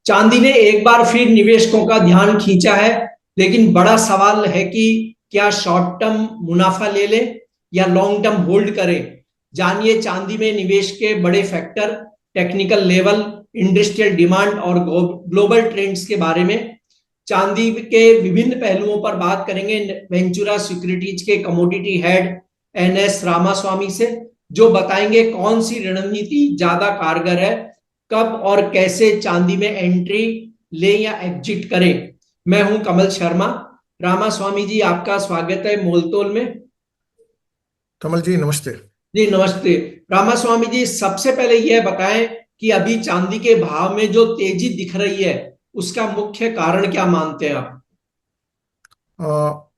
चांदी ने एक बार फिर निवेशकों का ध्यान खींचा है। लेकिन बड़ा सवाल है कि क्या शॉर्ट टर्म मुनाफा ले लें या लॉन्ग टर्म होल्ड करें। जानिए चांदी में निवेश के बड़े factor, technical level, industrial demand और ग्लोबल ट्रेंड्स के बारे में। चांदी के विभिन्न पहलुओं पर बात करेंगे वेंचुरा सिक्योरिटीज के कमोडिटी हेड एनएस रामास्वामी से, जो बताएंगे कौन सी रणनीति ज्यादा कारगर है, कब और कैसे चांदी में एंट्री ले या एग्जिट करें। मैं हूं कमल शर्मा। रामास्वामी जी, आपका स्वागत है मोलतोल में। कमल जी नमस्ते। जी नमस्ते। रामास्वामी जी, सबसे पहले यह बताएं कि अभी चांदी के भाव में जो तेजी दिख रही है उसका मुख्य कारण क्या मानते हैं आप। अ,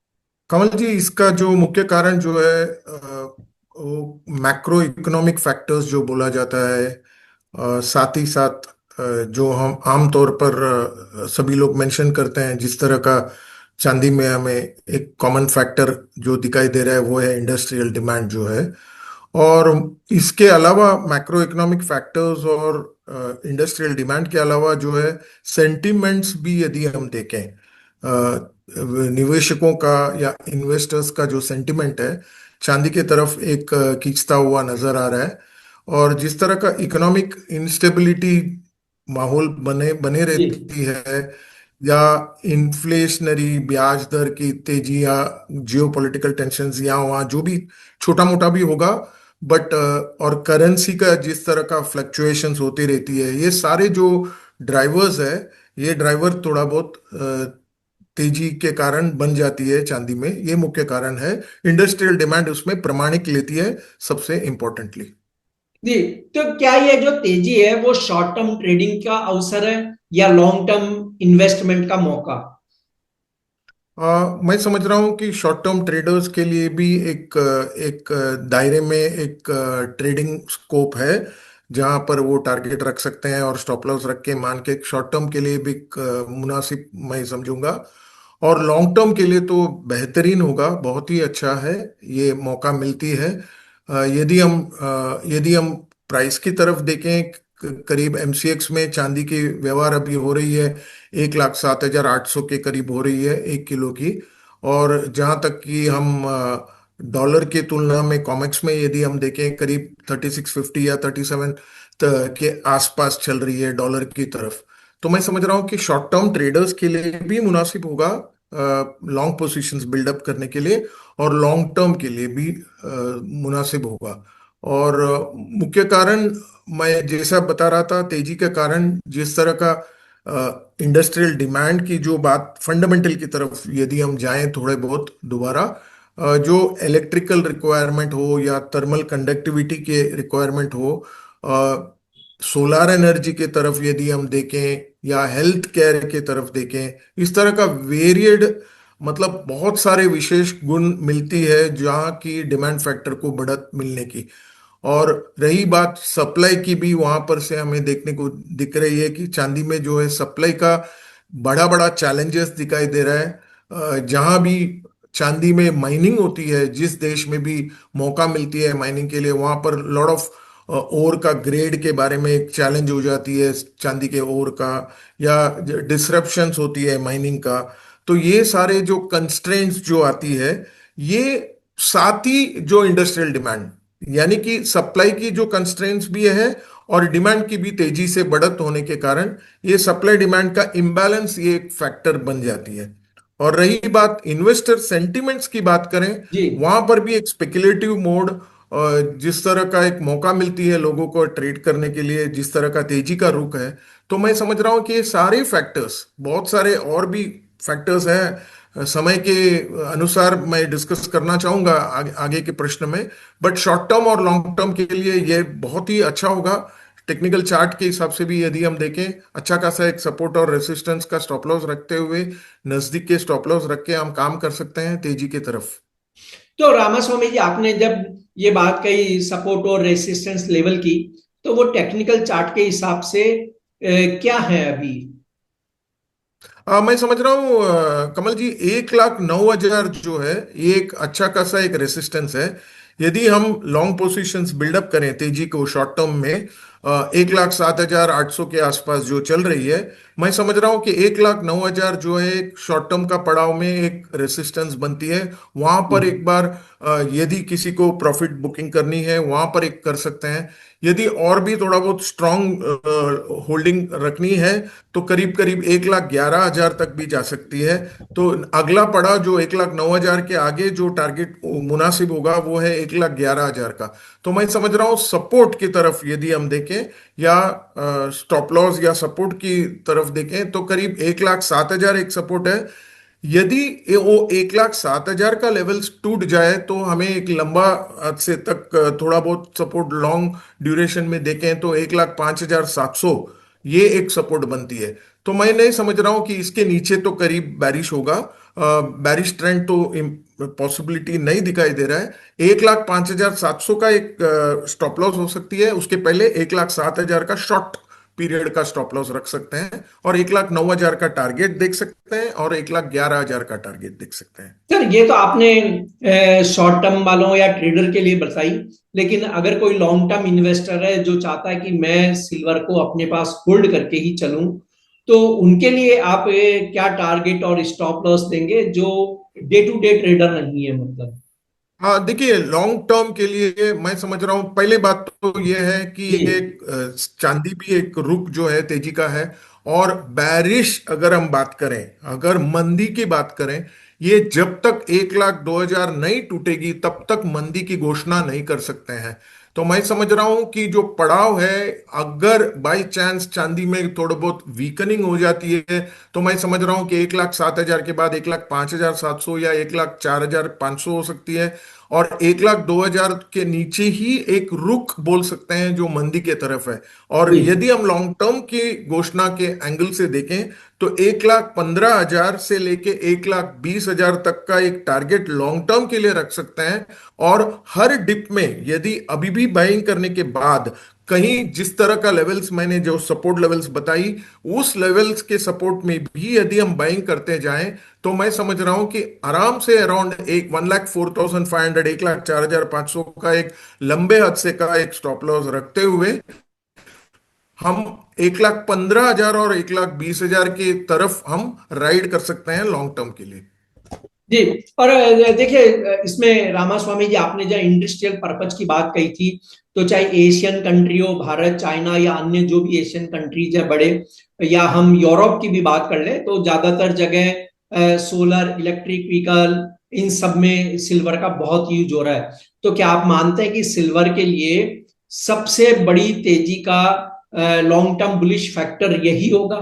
कमल जी, इसका जो मुख्य कारण जो है वो मैक्रो इकोनॉमिक फैक्टर्स जो बोला जाता है। साथ ही साथ जो हम आमतौर पर सभी लोग मेंशन करते हैं, जिस तरह का चांदी में हमें एक कॉमन फैक्टर जो दिखाई दे रहा है वो है इंडस्ट्रियल डिमांड जो है। और इसके अलावा मैक्रो इकोनॉमिक फैक्टर्स और इंडस्ट्रियल डिमांड के अलावा जो है सेंटिमेंट्स भी यदि हम देखें, निवेशकों का या इन्वेस्टर्स का जो सेंटिमेंट है चांदी की तरफ एक खींचता हुआ नजर आ रहा है। और जिस तरह का इकोनॉमिक इंस्टेबिलिटी माहौल बने बने जी रहती है, या इन्फ्लेशनरी ब्याज दर की तेजी या जियोपॉलिटिकल टेंशन्स या वहाँ जो भी छोटा मोटा भी होगा, बट और करेंसी का जिस तरह का फ्लक्चुएशंस होती रहती है, ये सारे जो ड्राइवर्स है, ये ड्राइवर थोड़ा बहुत तेजी के कारण बन जाती है चांदी में। ये मुख्य कारण है। इंडस्ट्रियल डिमांड उसमें प्रमाणिक लेती है सबसे इम्पोर्टेंटली। जी। तो क्या ये जो तेजी है वो शॉर्ट टर्म ट्रेडिंग का अवसर है या लॉन्ग टर्म इन्वेस्टमेंट का मौका। मैं समझ रहा हूँ कि शॉर्ट टर्म ट्रेडर्स के लिए भी एक दायरे में एक ट्रेडिंग स्कोप है, जहाँ पर वो टारगेट रख सकते हैं और स्टॉप लॉस रख के मान के शॉर्ट टर्म के लिए भी एक मुनासिब मैं समझूंगा। और लॉन्ग टर्म के लिए तो बेहतरीन होगा, बहुत ही अच्छा है, ये मौका मिलती है। यदि हम प्राइस की तरफ देखें, करीब एमसीएक्स में चांदी की व्यवहार अभी हो रही है 1,07,800 के करीब हो रही है 1 किलो की। और जहाँ तक कि हम डॉलर की तुलना में कॉमेक्स में यदि हम देखें, करीब 3650 या 37 के आसपास चल रही है डॉलर की तरफ। तो मैं समझ रहा हूँ कि शॉर्ट टर्म ट्रेडर्स के लिए भी मुनासिब होगा लॉन्ग पोजीशंस बिल्डअप करने के लिए, और लॉन्ग टर्म के लिए भी मुनासिब होगा। और मुख्य कारण मैं जैसा बता रहा था, तेजी का कारण जिस तरह का इंडस्ट्रियल डिमांड की जो बात फंडामेंटल की तरफ यदि हम जाएं थोड़े बहुत दोबारा, जो इलेक्ट्रिकल रिक्वायरमेंट हो या थर्मल कंडक्टिविटी के रिक्वायरमेंट हो, सोलार एनर्जी की तरफ यदि हम देखें या हेल्थ केयर की तरफ देखें, इस तरह का वेरिएड, मतलब बहुत सारे विशेष गुण मिलती है जहाँ की डिमांड फैक्टर को बढ़त मिलने की। और रही बात सप्लाई की, भी वहां पर से हमें देखने को दिख रही है कि चांदी में जो है सप्लाई का बड़ा बड़ा चैलेंजेस दिखाई दे रहा है। जहां भी चांदी में माइनिंग होती है, जिस देश में भी मौका मिलती है माइनिंग के लिए, वहां पर लॉट ऑफ ओर का ग्रेड के बारे में एक चैलेंज हो जाती है चांदी के ओर का, या डिसरप्शंस होती है माइनिंग का। तो ये सारे जो कंस्ट्रेंट्स जो आती है, ये साथ ही जो इंडस्ट्रियल डिमांड, यानी कि सप्लाई की जो कंस्ट्रेंट्स भी है और डिमांड की भी तेजी से बढ़त होने के कारण, ये सप्लाई डिमांड का इम्बैलेंस ये एक फैक्टर बन जाती है। और रही बात इन्वेस्टर सेंटिमेंट्स की बात करें, जी वहां पर भी एक स्पेकुलेटिव मोड, जिस तरह का एक मौका मिलती है लोगों को ट्रेड करने के लिए, जिस तरह का तेजी का रुख है, तो मैं समझ रहा हूं कि ये सारे फैक्टर्स, बहुत सारे और भी फैक्टर्स हैं, समय के अनुसार मैं डिस्कस करना चाहूंगा आगे के प्रश्न में। बट शॉर्ट टर्म और लॉन्ग टर्म के लिए ये बहुत ही अच्छा होगा। टेक्निकल चार्ट के हिसाब से भी यदि हम देखें, अच्छा खासा एक सपोर्ट और रेसिस्टेंस का स्टॉप लॉस रखते हुए, नजदीक के स्टॉप लॉस रख के हम काम कर सकते हैं तेजी की तरफ। तो रामास्वामी जी, आपने जब ये बात कही सपोर्ट और रेसिस्टेंस लेवल की, तो वो टेक्निकल चार्ट के हिसाब से क्या है अभी। मैं समझ रहा हूँ कमल जी, 1,09,000 जो है ये एक अच्छा खासा एक रेसिस्टेंस है। यदि हम लॉन्ग पोजीशंस बिल्डअप करें तेजी को शॉर्ट टर्म में, 1,07,800 के आसपास जो चल रही है। मैं समझ रहा हूँ कि 1,09,000 जो है एक शॉर्ट टर्म का पड़ाव में एक रेसिस्टेंस बनती है। वहां पर एक बार यदि किसी को प्रॉफिट बुकिंग करनी है वहां पर एक कर सकते हैं। यदि और भी थोड़ा बहुत स्ट्रांग होल्डिंग रखनी है तो करीब करीब 1,11,000 तक भी जा सकती है। तो अगला पड़ा जो 1,09,000 के आगे जो टारगेट मुनासिब होगा वो है 1,11,000 का। तो मैं समझ रहा हूँ सपोर्ट की तरफ यदि हम देखें या स्टॉप लॉस या सपोर्ट की तरफ देखें तो करीब 1,07,000 एक सपोर्ट है। यदि वो 1,07,000 का लेवल टूट जाए तो हमें एक लंबा अरसे तक थोड़ा बहुत सपोर्ट लॉन्ग ड्यूरेशन में देखें तो 1,05,700 ये एक सपोर्ट बनती है। तो मैं नहीं समझ रहा हूं कि इसके नीचे तो करीब बैरिश होगा। बैरिश ट्रेंड तो पॉसिबिलिटी नहीं दिखाई दे रहा है। 1,05,700 का एक स्टॉप लॉस हो सकती है। उसके पहले 1,07,000 का शॉर्ट पीरियड का स्टॉप लॉस रख सकते हैं और 1,09,000 का टारगेट देख सकते हैं और 1,11,000 का टारगेट देख सकते हैं। सर ये तो आपने शॉर्ट टर्म वालों या ट्रेडर के लिए बताई, लेकिन अगर कोई लॉन्ग टर्म इन्वेस्टर है जो चाहता है कि मैं सिल्वर को अपने पास होल्ड करके ही चलूं, तो उनके लिए आप क्या टारगेट और स्टॉप लॉस देंगे जो डे टू डे ट्रेडर नहीं है मतलब? हाँ देखिए, लॉन्ग टर्म के लिए मैं समझ रहा हूँ पहले बात तो ये है कि ये जी चांदी भी एक रुख जो है तेजी का है। और बैरिश अगर हम बात करें, अगर मंदी की बात करें, ये जब तक 1,02,000 नहीं टूटेगी तब तक मंदी की घोषणा नहीं कर सकते हैं। तो मैं समझ रहा हूं कि जो पड़ाव है, अगर बाई चांस चांदी में थोड़ा बहुत वीकनिंग हो जाती है तो मैं समझ रहा हूं कि 1,07,000 के बाद 1,05,700 या 1,04,500 हो सकती है। और 1,02,000 के नीचे ही एक रुख बोल सकते हैं जो मंदी के तरफ है। और जी यदि हम लॉन्ग टर्म की घोषणा के एंगल से देखें तो 1,15,000 से लेके 1,20,000 तक का एक टारगेट लॉन्ग टर्म के लिए रख सकते हैं। और हर डिप में यदि अभी भी बाइंग करने के बाद कहीं जिस तरह का लेवल्स मैंने जो सपोर्ट लेवल्स बताई, उस लेवल्स के सपोर्ट में भी यदि हम बाइंग करते जाएं तो मैं समझ रहा हूं कि आराम से अराउंड एक 1,04,500, 1,04,500 का एक लंबे हद का एक स्टॉप लॉस रखते हुए हम 1,15,000 और 1,20,000 की तरफ हम राइड कर सकते हैं लॉन्ग टर्म के लिए। जी। और देखिए, इसमें रामास्वामी जी आपने जो इंडस्ट्रियल पर्पज की बात कही थी, तो चाहे एशियन कंट्री हो, भारत, चाइना या अन्य जो भी एशियन कंट्रीज है बड़े, या हम यूरोप की भी बात कर ले, तो ज्यादातर जगह सोलर, इलेक्ट्रिक व्हीकल, इन सब में सिल्वर का बहुत यूज हो रहा है। तो क्या आप मानते हैं कि सिल्वर के लिए सबसे बड़ी तेजी का लॉन्ग टर्म बुलिश फैक्टर यही होगा?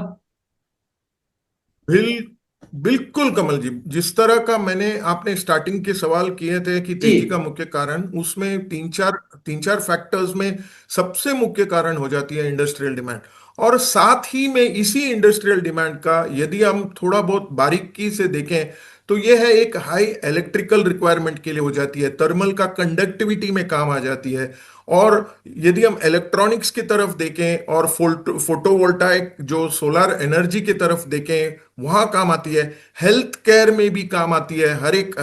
बिल बिल्कुल कमल जी, जिस तरह का मैंने आपने स्टार्टिंग के सवाल किए थे कि जी तेजी का मुख्य कारण, उसमें तीन चार फैक्टर्स में सबसे मुख्य कारण हो जाती है इंडस्ट्रियल डिमांड। और साथ ही में इसी इंडस्ट्रियल डिमांड का यदि हम थोड़ा बहुत बारीकी से देखें तो यह है एक हाई इलेक्ट्रिकल रिक्वायरमेंट के लिए हो जाती है, थर्मल का कंडक्टिविटी में काम आ जाती है। और यदि हम इलेक्ट्रॉनिक्स की तरफ देखें और फोटोवोल्टाइक जो सोलर एनर्जी की तरफ देखें वहां काम आती है। हेल्थ केयर में भी काम आती है, हर एक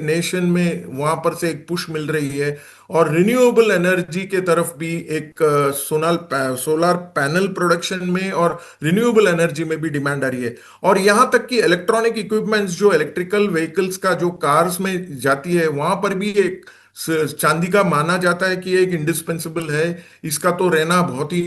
नेशन में वहां पर से एक पुश मिल रही है। और रिन्यूएबल एनर्जी के तरफ भी एक सोलर पैनल प्रोडक्शन में और रिन्यूएबल एनर्जी में भी डिमांड आ रही है। और यहां तक कि इलेक्ट्रॉनिक इक्विपमेंट्स जो इलेक्ट्रिकल व्हीकल्स का जो कार्स में जाती है वहां पर भी एक चांदी का माना जाता है कि एक इंडिस्पेंसिबल है, इसका तो रहना बहुत ही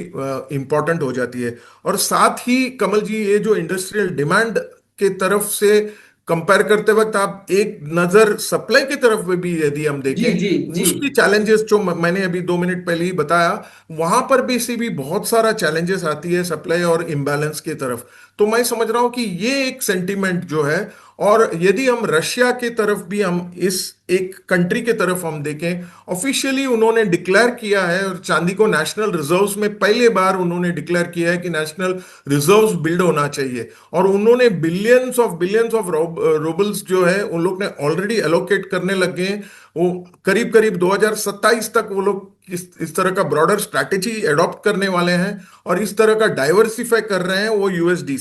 इंपॉर्टेंट हो जाती है। और साथ ही कमल जी, ये जो इंडस्ट्रियल डिमांड के तरफ से कंपेयर करते वक्त आप एक नजर सप्लाई की तरफ में भी यदि हम जी जी देखें, जी उसकी चैलेंजेस जो मैंने अभी 2 मिनट पहले ही बताया, वहां पर भी बहुत सारा चैलेंजेस आती है सप्लाई और इम्बैलेंस की तरफ। तो मैं समझ रहा हूं कि ये एक सेंटीमेंट जो है। और यदि हम रशिया की तरफ भी हम इस एक कंट्री की तरफ हम देखें, ऑफिशियली उन्होंने डिक्लेयर किया है और चांदी को नेशनल रिजर्व्स में पहले बार उन्होंने डिक्लेयर किया है कि नेशनल रिजर्व्स बिल्ड होना चाहिए। और उन्होंने बिलियंस ऑफ रूबल्स जो है उन लोग ने ऑलरेडी एलोकेट करने लगे हैं। वो करीब करीब 2027 तक वो लोग इस तरह का ब्रॉडर स्ट्रैटेजी एडॉप्ट करने वाले हैं और इस तरह का डाइवर्सिफाई कर रहे हैं वो यूएसडी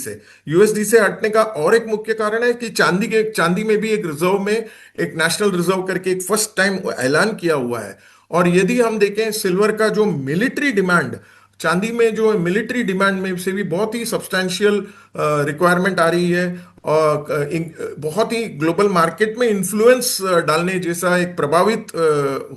से हटने का। और एक मुख्य कारण है कि चांदी में भी एक रिजर्व में एक नेशनल रिजर्व करके एक फर्स्ट टाइम ऐलान किया हुआ है। और यदि हम देखें सिल्वर का जो मिलिट्री डिमांड चांदी में जो मिलिट्री डिमांड में से भी बहुत ही सब्सटैंशियल रिक्वायरमेंट आ रही है, और बहुत ही ग्लोबल मार्केट में इन्फ्लुएंस डालने जैसा एक प्रभावित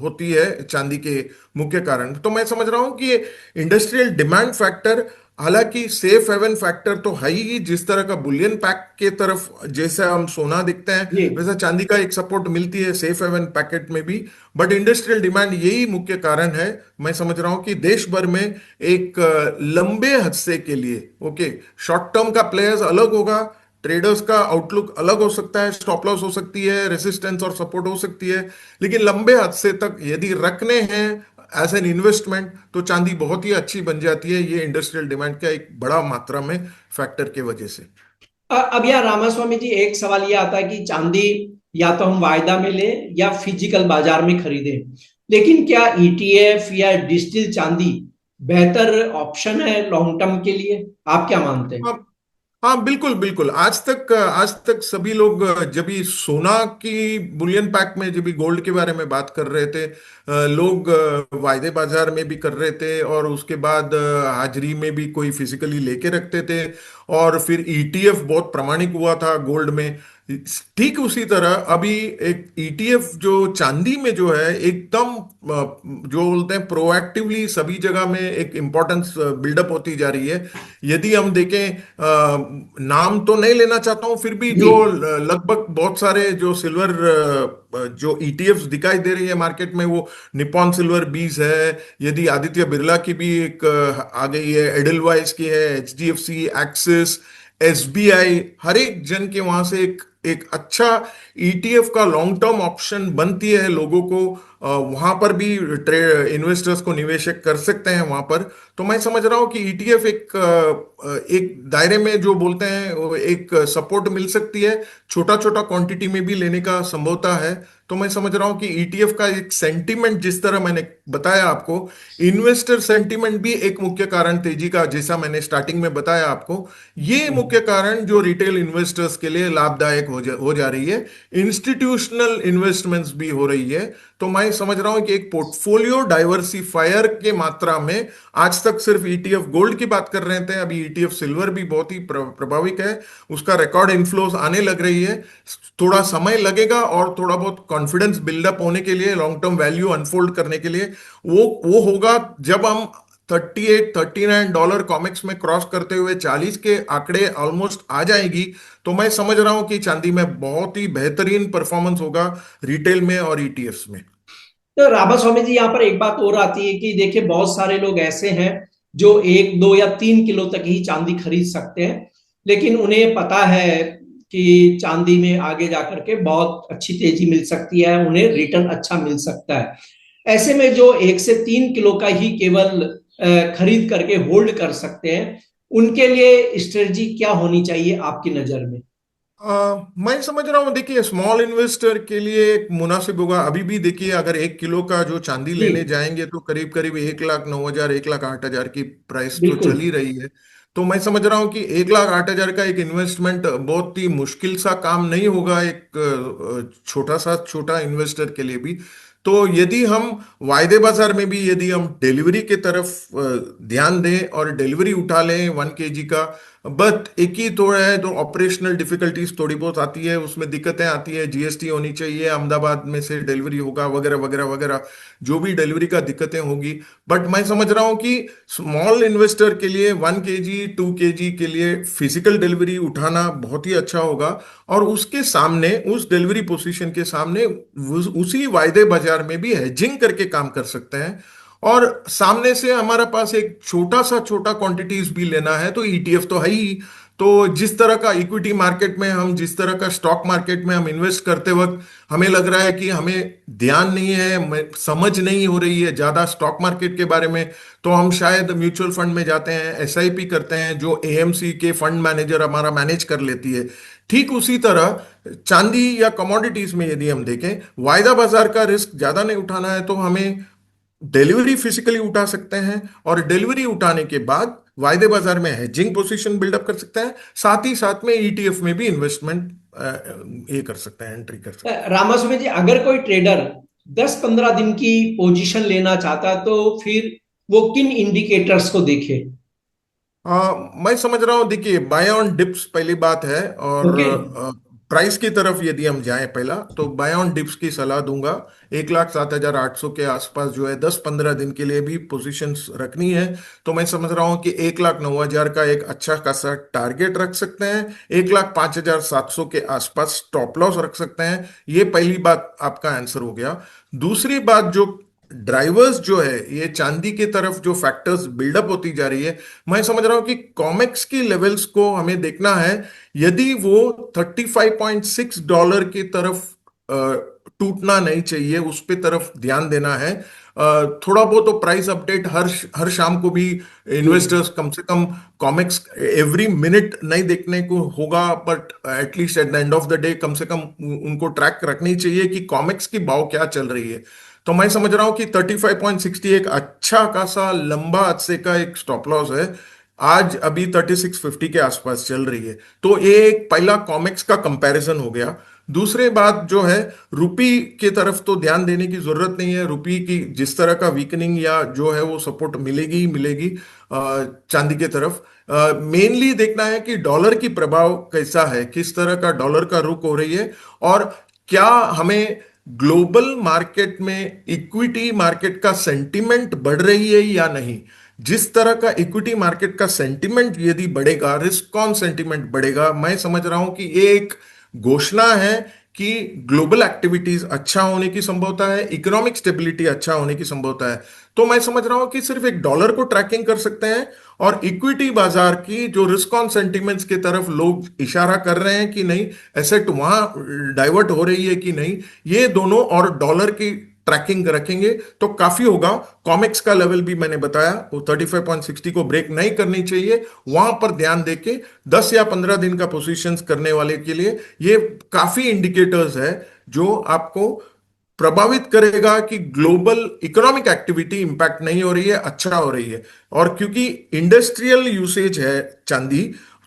होती है चांदी के मुख्य कारण। तो मैं समझ रहा हूँ कि ये इंडस्ट्रियल डिमांड फैक्टर, हालांकि सेफ हेवन फैक्टर तो है ही, जिस तरह का बुलियन पैक के तरफ जैसे हम सोना दिखते हैं जी। वैसा चांदी का एक सपोर्ट मिलती है सेफ हेवन पैकेट में भी। बट इंडस्ट्रियल डिमांड यही मुख्य कारण है। मैं समझ रहा हूं कि देश भर में एक लंबे हद के लिए, ओके, शॉर्ट टर्म का प्लेयर्स अलग होगा, ट्रेडर्स का आउटलुक अलग हो सकता है, स्टॉप लॉस हो सकती है, रेसिस्टेंस और सपोर्ट हो सकती है, लेकिन लंबे हद तक यदि रखने हैं एज एन इन्वेस्टमेंट तो चांदी बहुत ही अच्छी बन जाती है, ये इंडस्ट्रियल डिमांड का एक बड़ा मात्रा में फैक्टर के वजह से। अब यार रामास्वामी जी, एक सवाल ये आता है कि चांदी या तो हम वायदा में लें या फिजिकल बाजार में खरीदें, लेकिन क्या ईटीएफ या डिजिटल चांदी बेहतर ऑप्शन है लॉन्ग टर्म के लिए? आप क्या मानते हैं? हाँ, हाँ, बिल्कुल बिल्कुल। आज तक सभी लोग जब भी सोना की बुलियन पैक में, जब भी गोल्ड के बारे में बात कर रहे थे, लोग वायदे बाजार में भी कर रहे थे, और उसके बाद हाजिरी में भी कोई फिजिकली लेके रखते थे, और फिर ईटीएफ बहुत प्रामाणिक हुआ था गोल्ड में। ठीक उसी तरह अभी एक ईटीएफ जो चांदी में जो है एकदम जो बोलते हैं प्रोएक्टिवली सभी जगह में एक इम्पोर्टेंस बिल्डअप होती जा रही है। यदि हम देखें, नाम तो नहीं लेना चाहता हूं, फिर भी जी। जो लगभग बहुत सारे जो सिल्वर जो ईटीएफ्स दिखाई दे रही है मार्केट में, वो निप्पॉन सिल्वर 20 है, यदि आदित्य बिरला की भी एक आ गई है, एडलवाइस की है, एचडीएफसी, एक्सिस, एसबीआई, हर एक जन के वहां से एक एक अच्छा ईटीएफ का लॉन्ग टर्म ऑप्शन बनती है लोगों को। वहां पर भी इन्वेस्टर्स को निवेशक कर सकते हैं वहां पर। तो मैं समझ रहा हूं कि ईटीएफ एक दायरे में जो बोलते हैं वो एक सपोर्ट मिल सकती है, छोटा छोटा क्वांटिटी में भी लेने का संभवता है। तो मैं समझ रहा हूं कि ईटीएफ का एक सेंटीमेंट, जिस तरह मैंने बताया आपको, इन्वेस्टर सेंटीमेंट भी एक मुख्य कारण तेजी का, जैसा मैंने स्टार्टिंग में बताया आपको, ये मुख्य कारण जो रिटेल इन्वेस्टर्स के लिए लाभदायक हो जा रही है, इंस्टीट्यूशनल इन्वेस्टमेंट्स भी हो रही है। तो मैं समझ रहा हूं कि एक पोर्टफोलियो डाइवर्सिफायर के मात्रा में, आज तक सिर्फ ईटीएफ गोल्ड की बात कर रहे थे, अभी ईटीएफ सिल्वर भी बहुत ही प्रभाविक है, उसका रिकॉर्ड इन्फ्लोज आने लग रही है। थोड़ा समय लगेगा और थोड़ा बहुत कॉन्फिडेंस बिल्डअप होने के लिए, लॉन्ग टर्म वैल्यू अनफोल्ड करने के लिए, वो होगा जब हम 38-39 डॉलर कॉमिक्स में क्रॉस करते हुए 40 के आंकड़े ऑलमोस्ट आ जाएगी। तो मैं समझ रहा हूं कि चांदी में बहुत ही बेहतरीन परफॉर्मेंस होगा रिटेल में और ईटीएफ्स में। तो रामा स्वामी जी, यहाँ पर एक बात और आती है कि देखिए, बहुत सारे लोग ऐसे हैं जो 1, 2 या 3 किलो तक ही चांदी खरीद सकते हैं, लेकिन उन्हें पता है कि चांदी में आगे जाकर के बहुत अच्छी तेजी मिल सकती है, उन्हें रिटर्न अच्छा मिल सकता है। ऐसे में जो 1 से 3 किलो का ही केवल खरीद करके होल्ड कर सकते हैं, उनके लिए स्ट्रेटजी क्या होनी चाहिए आपकी नजर में? मैं समझ रहा हूँ, देखिए स्मॉल इन्वेस्टर के लिए एक मुनासिब होगा। अभी भी देखिए, अगर 1 किलो का जो चांदी जी। लेने जाएंगे तो करीब करीब 1,09,000, 1,08,000 की प्राइस तो बिल्कुल। चल ही रही है। तो मैं समझ रहा हूँ कि 1,08,000 का एक इन्वेस्टमेंट बहुत ही मुश्किल सा काम नहीं होगा एक छोटा इन्वेस्टर के लिए भी। तो यदि हम वायदे बाजार में भी यदि हम डिलीवरी की तरफ ध्यान दें और डिलीवरी उठा लें 1 kg का, बट एक ही थोड़ा है, तो ऑपरेशनल डिफिकल्टीज थोड़ी बहुत आती है, उसमें दिक्कतें आती है, जीएसटी होनी चाहिए, अहमदाबाद में से डिलीवरी होगा, वगैरह वगैरह वगैरह, जो भी डिलीवरी का दिक्कतें होगी। बट मैं समझ रहा हूँ कि स्मॉल इन्वेस्टर के लिए 1 kg 2 kg के लिए फिजिकल डिलीवरी उठाना बहुत ही अच्छा होगा, और उसके सामने, उस डिलीवरी पोजीशन के सामने उसी वायदे बाजार में भी हेजिंग करके काम कर सकते हैं। और सामने से हमारा पास एक छोटा क्वांटिटीज भी लेना है तो ईटीएफ तो है ही। तो जिस तरह का इक्विटी मार्केट में हम, जिस तरह का स्टॉक मार्केट में हम इन्वेस्ट करते वक्त हमें लग रहा है कि हमें ध्यान नहीं है, समझ नहीं हो रही है ज्यादा स्टॉक मार्केट के बारे में, तो हम शायद म्यूचुअल फंड में जाते हैं, एसआईपी करते हैं, जो एएमसी के फंड मैनेजर हमारा मैनेज कर लेती है। ठीक उसी तरह चांदी या कमोडिटीज में यदि हम देखें, वायदा बाजार का रिस्क ज्यादा नहीं उठाना है, तो हमें डिलीवरी फिजिकली उठा सकते हैं, और डिलीवरी उठाने के बाद वायदे बाजार में हेजिंग पोजीशन बिल्डअप कर सकते हैं, साथ ही साथ में ईटीएफ में भी इन्वेस्टमेंट ये कर सकते हैं, एंट्री कर सकते हैं। रामास्वामी जी, अगर कोई ट्रेडर 10-15 दिन की पोजीशन लेना चाहता है, तो फिर वो किन इंडिकेटर्स को देखे? मैं समझ रहा हूँ, देखिए बाय ऑन डिप्स पहली बात है, और ओके। प्राइस की तरफ यदि हम जाएं पहला, तो बाय ऑन डिप्स की सलाह दूंगा। 1,07,800 के आसपास जो है 10-15 दिन के लिए भी पोजीशंस रखनी है। तो मैं समझ रहा हूँ कि 1,09,000 का एक अच्छा खासा टारगेट रख सकते हैं। 1,05,700 के आसपास स्टॉप लॉस रख सकते हैं। ये पहली बात आपका आंसर हो गया। दूसरी बात, जो ड्राइवर्स जो है ये चांदी की तरफ जो फैक्टर्स बिल्डअप होती जा रही है, मैं समझ रहा हूं कि कॉमेक्स की लेवल्स को हमें देखना है। यदि वो $35.6 की तरफ टूटना नहीं चाहिए, उस पे तरफ ध्यान देना है। थोड़ा बहुत तो प्राइस अपडेट हर हर शाम को भी जी। इन्वेस्टर्स कम से कम कॉमिक्स एवरी मिनट नहीं देखने को होगा, but at least at the end of the day कम से कम उनको ट्रैक रखनी चाहिए कि कॉमिक्स की भाव क्या चल रही है। तो मैं समझ रहा हूं कि 35.60 एक अच्छा खासा लंबा अरसे का एक स्टॉप लॉस है। आज अभी 3650 के आसपास चल रही है। तो ये एक पहला कॉमिक्स का कंपैरिजन हो गया। दूसरी बात जो है, रुपी की तरफ तो ध्यान देने की जरूरत नहीं है। रुपी की जिस तरह का वीकनिंग या जो है वो सपोर्ट मिलेगी ही मिलेगी चांदी की तरफ। मेनली देखना है कि डॉलर की प्रभाव कैसा है, किस तरह का डॉलर का रुख हो रही है, और क्या हमें ग्लोबल मार्केट में इक्विटी मार्केट का सेंटिमेंट बढ़ रही है या नहीं। जिस तरह का इक्विटी मार्केट का सेंटिमेंट यदि बढ़ेगा, रिस्क ऑन सेंटिमेंट बढ़ेगा, मैं समझ रहा हूं कि ये एक घोषणा है कि ग्लोबल एक्टिविटीज अच्छा होने की संभावना है, इकोनॉमिक स्टेबिलिटी अच्छा होने की संभावना है। तो मैं समझ रहा हूं कि सिर्फ एक डॉलर को ट्रैकिंग कर सकते हैं, और इक्विटी बाजार की जो रिस्क ऑन सेंटिमेंट्स की तरफ लोग इशारा कर रहे हैं कि नहीं, एसेट वहां डाइवर्ट हो रही है कि नहीं, ये दोनों और डॉलर की ट्रैकिंग रखेंगे तो काफी होगा। कॉमिक्स का लेवल भी मैंने बताया, वो 35.60 को ब्रेक नहीं करनी चाहिए। वहां पर ध्यान देके 10 या 15 दिन का पोजीशंस करने वाले के लिए ये काफी इंडिकेटर्स है जो आपको प्रभावित करेगा कि ग्लोबल इकोनॉमिक एक्टिविटी इंपैक्ट नहीं हो रही है, अच्छा हो रही है। और क्योंकि इंडस्ट्रियल यूसेज है चांदी,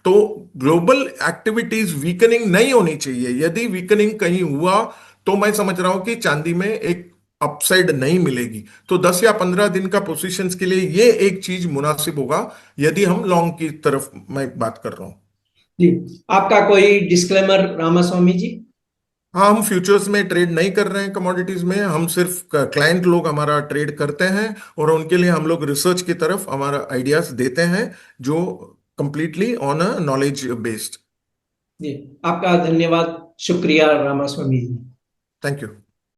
तो ग्लोबल एक्टिविटीज वीकनिंग नहीं होनी चाहिए। यदि वीकनिंग कहीं हुआ तो मैं समझ रहा हूं कि चांदी में एक अपसाइड नहीं मिलेगी। तो 10 या 15 दिन का पोजीशंस के लिए ये एक चीज मुनासिब होगा, यदि हम लॉन्ग की तरफ मैं बात कर रहा हूं। जी। आपका कोई डिस्क्लेमर रामास्वामी जी? हाँ, हम फ्यूचर्स में ट्रेड नहीं कर रहे हैं, कमोडिटीज में हम सिर्फ क्लाइंट लोग हमारा ट्रेड करते हैं, और उनके लिए हम लोग रिसर्च की तरफ हमारा आइडियाज देते हैं, जो completely on a knowledge based. जी। आपका धन्यवाद, शुक्रिया रामास्वामी जी। Thank you.